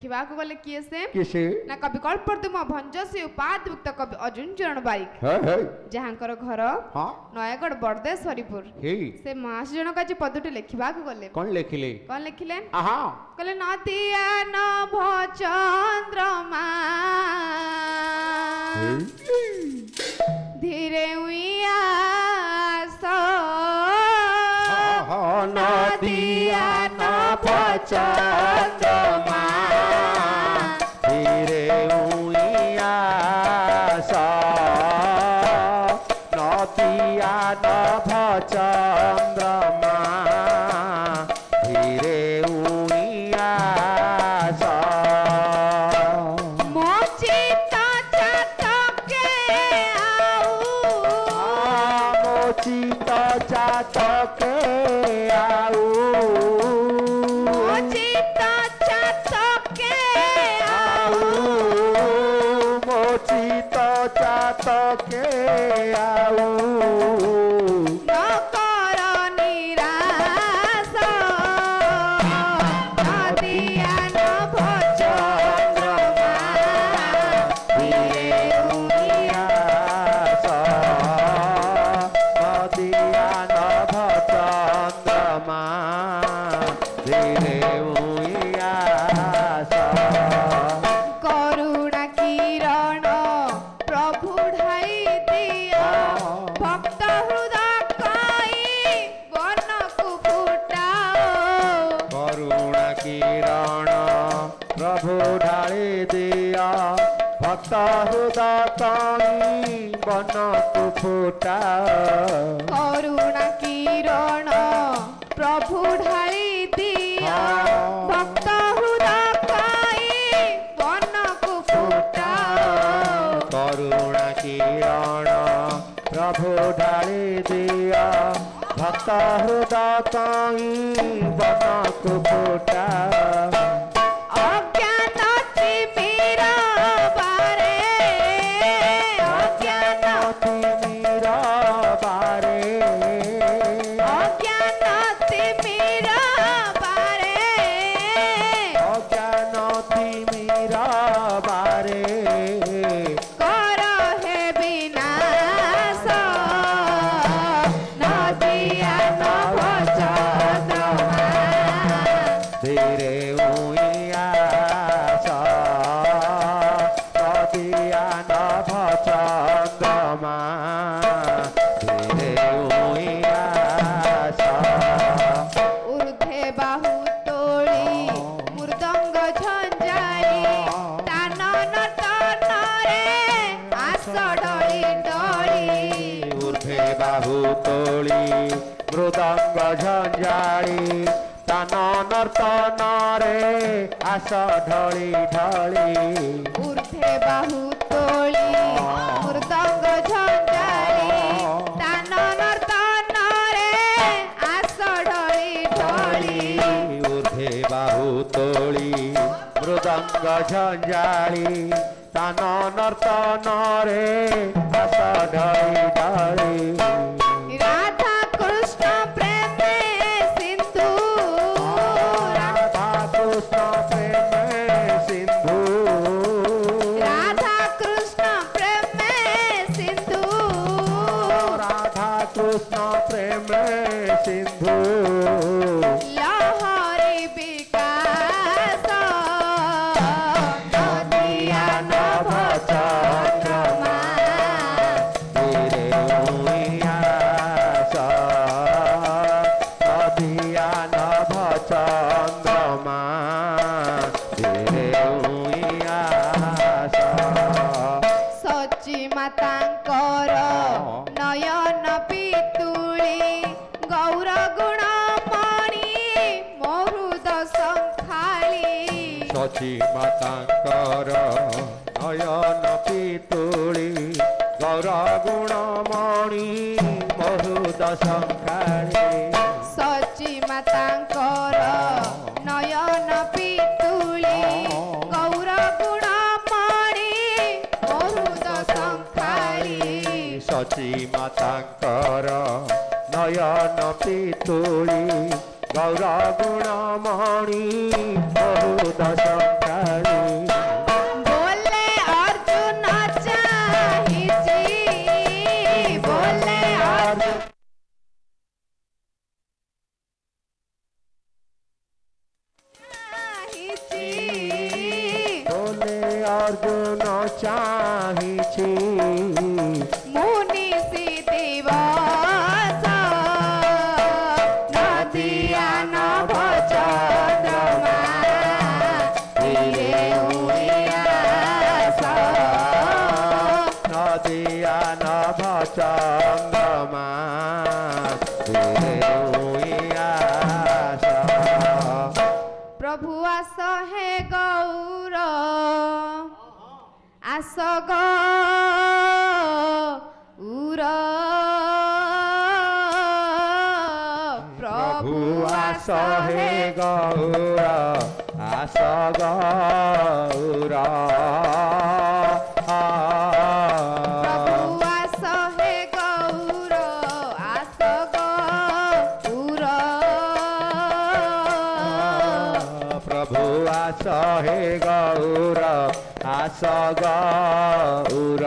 देखा गले किए से किसे ना कवि कल्पद्रुम भंजसी उपाधियुक्त कवि अर्जुन चरण बारिक जहाँकर घर नयगढ़ बरदेश्वरीपुर से महासी जनक आज पदटी लिखा गले कौन लिखिले कहले नदिया नभ चंद्रमा धीरे नदिया नभ चंद्रमा धीरे नदिया नभ चंद्रमा धीरे चातके आऊ मोचिता चातके आऊ मोचिता चातके आऊ नकर निराश नदिया नभ चंद्रमा धीरे करुणा किरण प्रभु ढाई दिया भक्त हृदय कई वन को फुटाओ करुणा किरण प्रभु ढाई दिया भक्त हृदय कई वन को फुटाओ करुणा किरण प्रभु ढाली दिया भक्त हृदय कई वन को फुटाओ करुणा किरण प्रभु ढाली दिया भक्त हृदय कई वन को फुटाओ मृदंग झंझाड़ी तान नर्तन रे आस ढली ढली ऊर्ध्वे बाहु तोली मृदंग झंझाड़ी तान नर्तन रे आस ढली ढली ऊर्ध्वे बाहु तोली मृदंग झंझाड़ी तान नर्तन रे आस ढली ढली कृष्ण प्रेम सिंधु लहरी विकास नदिया नभ चंद्रमा धीरे नदिया नभ चंद्रमा धीरे सची मातांकर नयन पितुली गौर गुण मणि मरुद संखाली सची मातांकर नयन पितुली गौर गुण मणि मरुद संखाली सची मातांकर नयन पितुली गौर गुण मणि मरुद संखाली सची मातांकर नयन पितुली गौर गुणमणि बहुत संख्याली बोले अर्जुन चाहिए बोले अर्जुन बोले अर्जुन चाहिए मुनि दिवस नदिया नभ चंद्रमा धीरे उयास नदिया नभ चंद्रमा धीरे उयास प्रभु आस हे गौर आस गौर प्रभु आस हे गौर आस गौर प्रभु आस हे गौर आस गौर प्रभु आस हे गौर आस गौर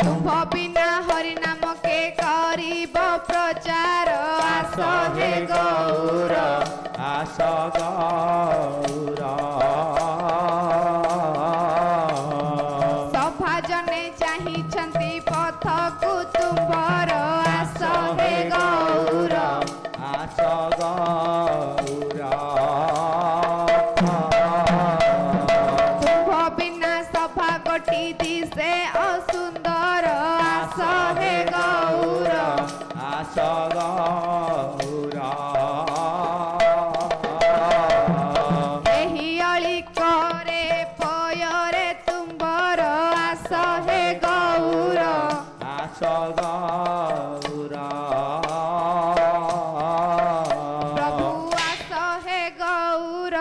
तुम बिना हरि नाम के करिब प्रचार आस हे गौर आस गौर सभा जने चाहिछन्ति पथकु तुम्भर आस हे गौर आस गौर तुम बिना सभा गोटी दिसे असुंदर आस हे गौर आस गौर एही अळी करे पयरे तुम्बर आस हे गौर आस गौर प्रभु आस हे गौर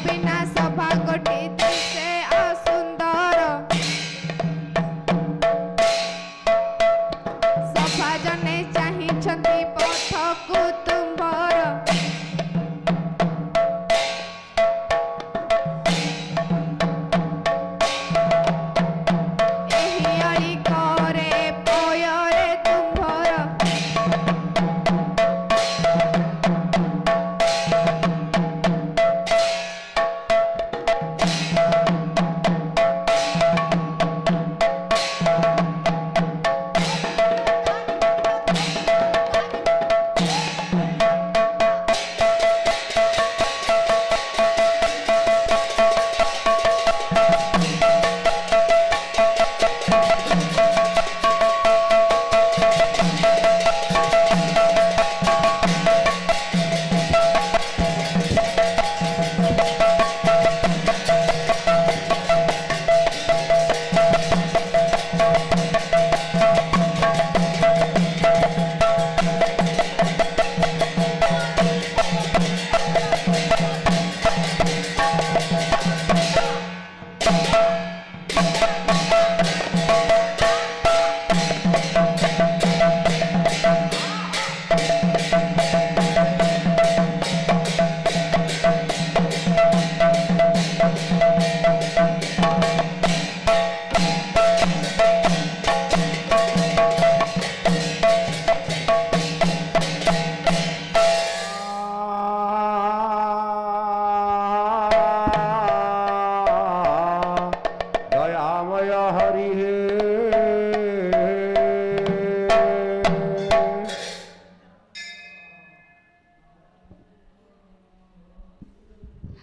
बिना सभा गोटी दिसे असुंदर सभा जने चाहिछन्ति पथकु तुम्भर एही अळी करे पयरे तुम्भर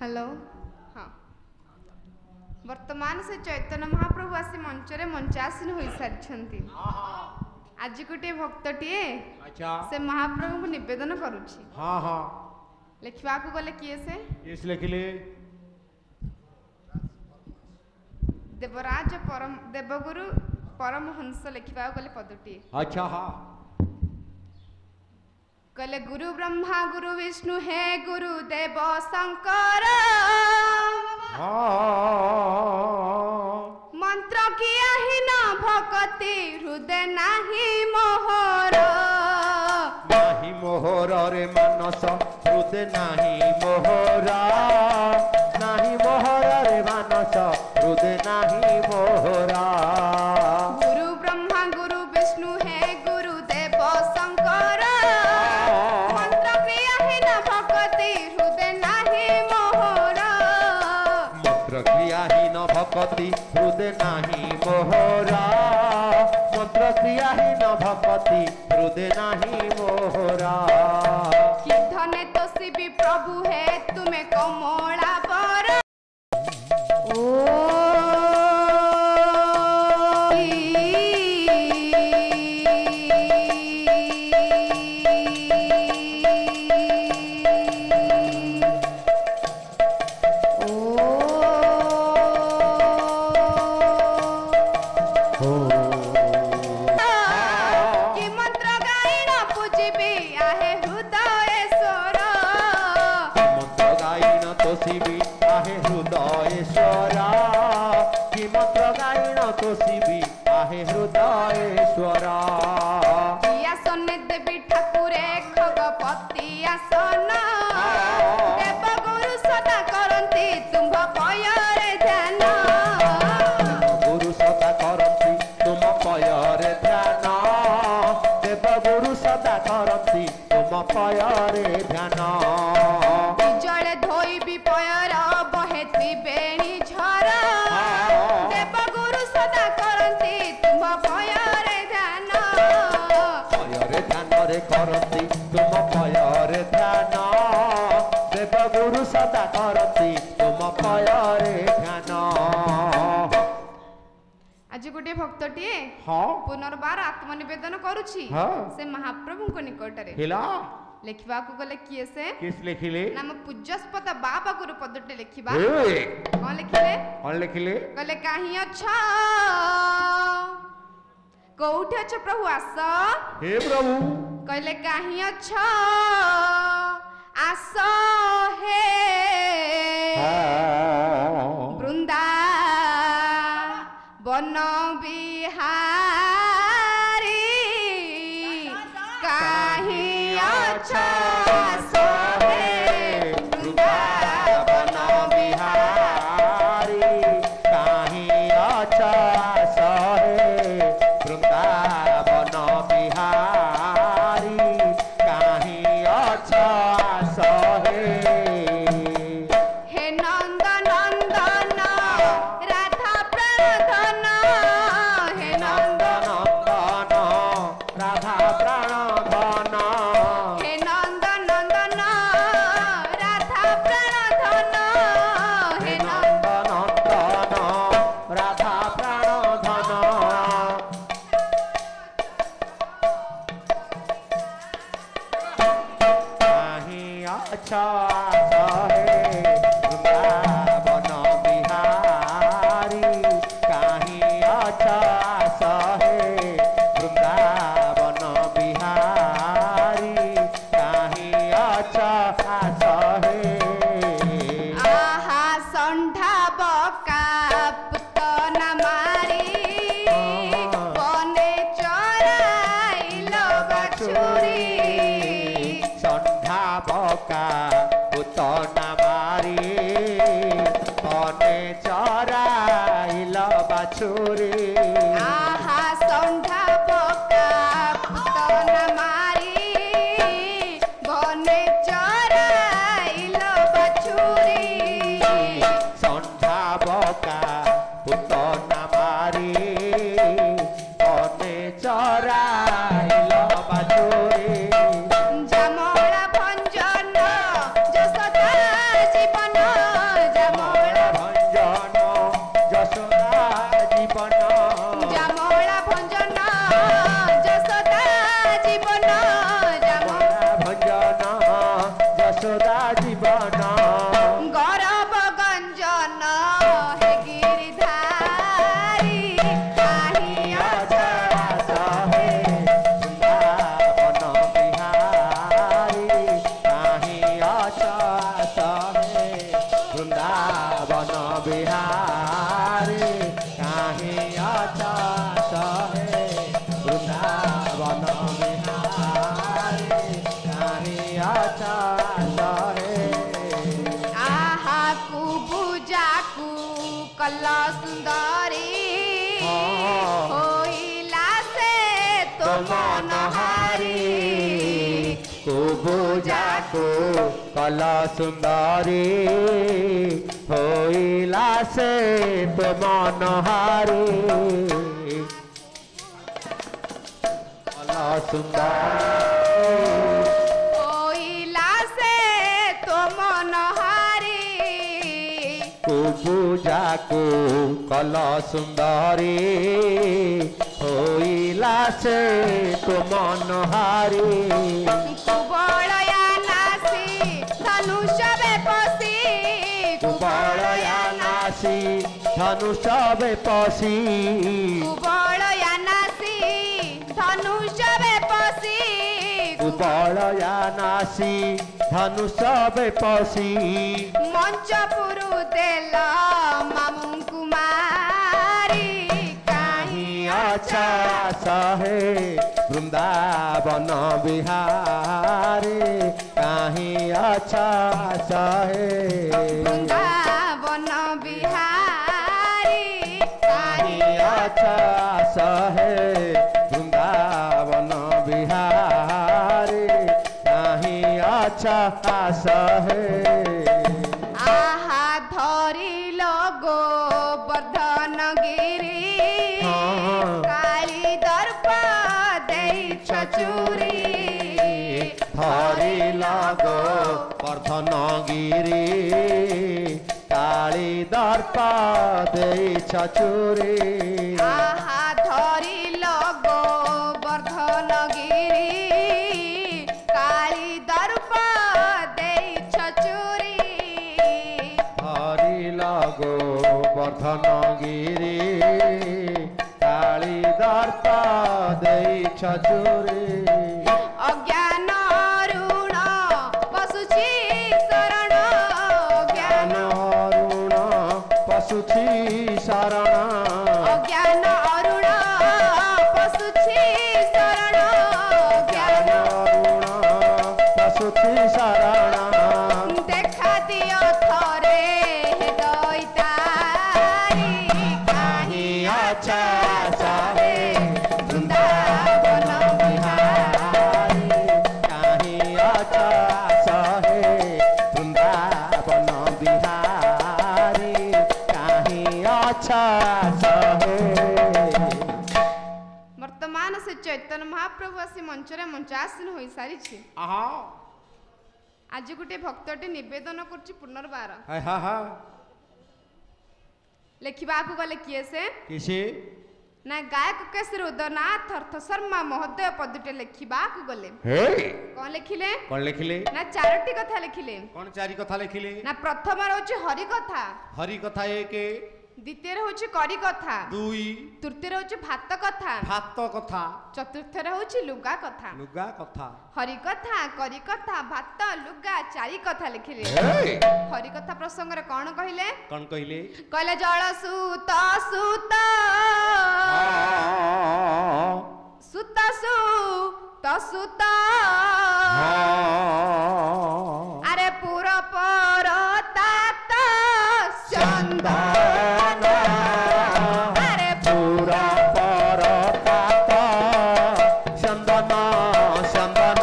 हेलो हाँ वर्तमान से चैतन्य महाप्रभु आसी मंचरे मंचासीन हो सारी आज गोटे भक्तटीए से महाप्रभु को निवेदन करुछि हाँ हाँ लिखवा को गले किए से किस लिखले देवराज परम देवगुरु परमहंस लिखवा को गले पदटी अच्छा हाँ कले गुरु ब्रह्मा गुरु विष्णु है गुरु देव शंकर हाँ मंत्र किया ही न भक्ति हृदय नाही मोहर नाही मोहर रे मानस हृदय नाही मोहरा नाही मोहर रे मानस हृदय नाही मोहरा गुरु ब्रह्मा गुरु विष्णु है गुरुदेव शंकर मंत्र क्रिया ही न भक्ति हृदय नाही मोहर मंत्र क्रियाहीन भक्ति हृदय नाही मोहरा मंत्र क्रियाहीन भक्ति हृदय नाही मोहरा कि धने तो शिवी प्रभु है तुम्हें कमला बर कि मंत्र गायन पूजिबी आहे हृदयेश्वर मंत्र गायन तोषिबी आहे हृदयेश्वरा कि मंत्र गायन तोषिबी आहे हृदयेश्वरा आसन देवी ठाकुरे खगपति आसन देव गुरु सदा करती तुम पୟରେ ध्यान गुरु सदा करती तुम पୟରେ ध्यान देव गुरु सदा करती तुम पୟରେ ध्यान जले धोइबी पयर बहेती बेणी झर देव गुरु सदा करती तुम पୟରେ ध्यान पୟରେ ध्यान रे करती तुम पୟରେ ध्यान देव गुरु सदा करती तुम पୟରେ ध्यान आज गोटे भक्तटीए हाँ पुनर्बार आत्मनिवेदन करुछि हाँ। से महाप्रभुଙ୍କ निकटरे हिला लेखिबाकू गले किए से किस लिखिले नाम पूज्यस्पद बाबा गुरु पदटे लेखिबा ए कौन लिखिले कौन लिखिले गले काहे अच्छा कोउठी अछ प्रभु आस हे प्रभु कहले काहे अच्छा आस हे वृंदा वन बिहारी काहे अच्छा आस हे वृंदावन बिहारी काहे अच्छा सहे वृंदावन बिहारी काहे अच्छा सहे हे नंद नंदन राधा प्रणधन हे नंद नंदन राधा प्राणधन हे नंद नंदन राधा प्रणधन हे नंद नंदन राधा प्राणधन काहे अच्छा सहे वृंदावन बिहारी काहे अच्छा सहे वृंदावन बिहारी काहे अच्छा सहे आहा संढा बका पुतन मारी बने चराइल बछुरी सन्धा बका पुतना मारी तने चराइल बाछुरी आहा संढा बका पुतन मारी बने चराइल बछुरी सन्धा बका पुतना मारी तने चराइल बाछुरी जामला भंजन जसोदा जीवन जामला भंजन यशोदा जीवन जामला भंजन जसोदा जीवन जामला भंजन यशोदा जीवन गौरव गंजन हे गिरिधारी काहे अच्छा सहे वृंदावन बिहारी काहे अच्छा सहे वृंदावन बिहारी काहे तो मन हारी कुबुजाको कल सुंदरी होइला से तो मन हारी कल सुंदरी होइला से तो मन हारी कुबुजाको कल सुंदरी होइला से तो मन हारी कुबलया नासी धनुष बेपसी कुबलया नासी धनुष बेपसी कुबलया नासी धनुष बेपसी कुबलया नासी धनुष बेपसी मंच पुरु देल मामु कुमारी अच्छा सहे वृंदावन बिहारी कहीं अच्छा सहे वृंदावन बिहारी कहीं अच्छा सहे वृंदावन बिहारी कहीं अच्छा सहे आहा धरी लगो वर्धन गिरी काली दर्प देई छचुरी धरी लगो वर्धन गिरी काली दर्प देई छचुरी आहा धरी लगो वर्धन गिरी काली दर्प देई छचुरी धरी लगो वर्धन गिरी काली दर्प देई छचुरी अज्ञान ऋण पशुची शरण ज्ञान ऋण पशुची शरण अज्ञान ऋण पशुची शरण ज्ञान ऋण पशुची शरण देखा दियो थरे दैतारी कहीं अच्छा सहे वृंदावन बिहारी कहीं अच्छा सहे वृंदावन बिहारी कहीं अच्छा सहे वर्तमान से चैतन्य महाप्रभु आसी मंचरे मंचासीन होई सारिछि आज गोटे भक्तटी निवेदन करछि पुनर्बार लेखिबाकू गले किए से किसी ना गायक केसरी उदयनाथ अर्थ शर्मा महोदय पदटे लेखिबाकू गले कौन लिखिले ना चारोटी कथा लिखिले कौन चारि कथा लिखिले ना प्रथम रहउछि हरि कथा एक द्वितीय रहउछि करी कथा दुई तृतीय रहउछि भात कथा कथा चतुर्थ रहउछि लुगा कथा हरि कथा करी कथा भात लुगा चारि कथा लिखिले हरि कथा प्रसंग रे कौन कहले कहले जल सूत सूत सूत सूत सूत अरे पुर पर तात चंदन अरे पूरा पर चंदन चंदन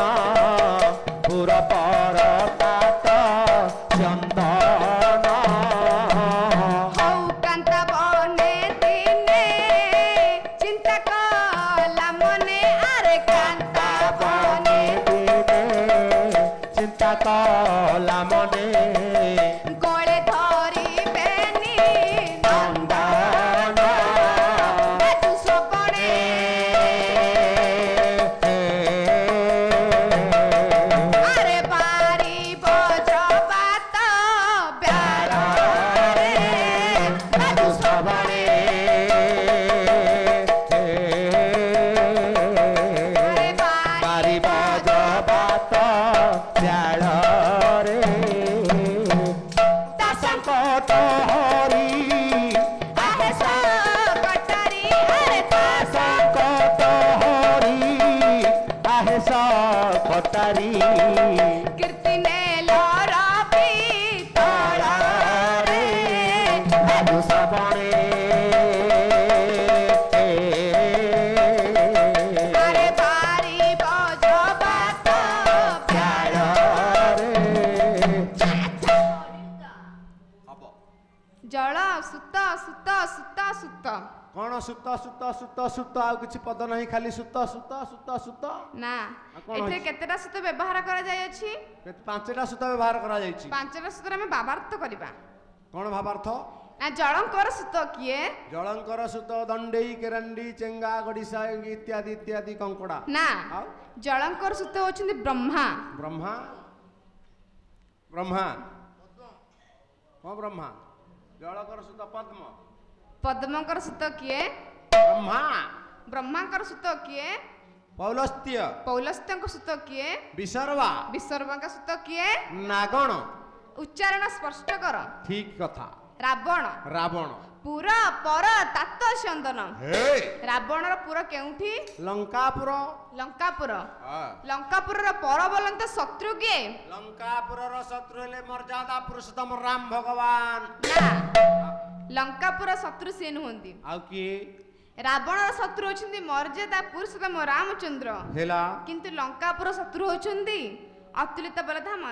पूरा पर चंदन हौ कांत बने दिने चिंता कला मने अरे कांत बने चिंता कला मने गले धरी बेनी नंदन तू सपने अरे बारी बजबात प्यार रे तू सपने अरे बारी बजबात प्यार रे संकट हरी आहे सकटारी अरे संकट हरी आहे सकटारी कीर्ति ने लरबी तळ रे आजु सबणे अरे कौन सुत सुत सुत सुत आ किछि पद नहीं खाली सुत सुत सुत सुत ना एथे केतेटा सुत व्यवहार करा जाय अछि पांचटा सुत व्यवहार करा जाय छी पांचटा सुत हम भावार्थ करबा कौन भावार्थ ना जळंकर सुत किए जळंकर सुत दंडेई केरंडी चेंगा गडिसा इत्यादि इत्यादि कंकड़ा ना जळंकर सुत होछन ब्रह्मा ब्रह्मा ब्रह्मा कौन ब्रह्मा जळंकर सुत पद्म पद्मकर सुत किए ब्रह्मा ब्रह्माकर सुत किए पौलस्त्य पौलस्त्यंक सुत किए विसर्वा विसर्वांक सुत किए नागण उच्चारण स्पष्ट कर ठीक कथा रावण रावण पुरा पर तात चंदन रावण रो पुरा केउठी लंकापुर लंकापुर लंकापुर रो पर बोलंत शत्रु किए लंकापुर रो शत्रु हेले मर्यादा पुरुषोत्तम राम भगवान ना लंकापुर शत्रु से नहुंती आ किए रावण रो शत्रु होछंती मर्यादा पुरुषोत्तम रामचंद्र हेला किंतु लंकापुर शत्रु होछंती अतुलित बलधाम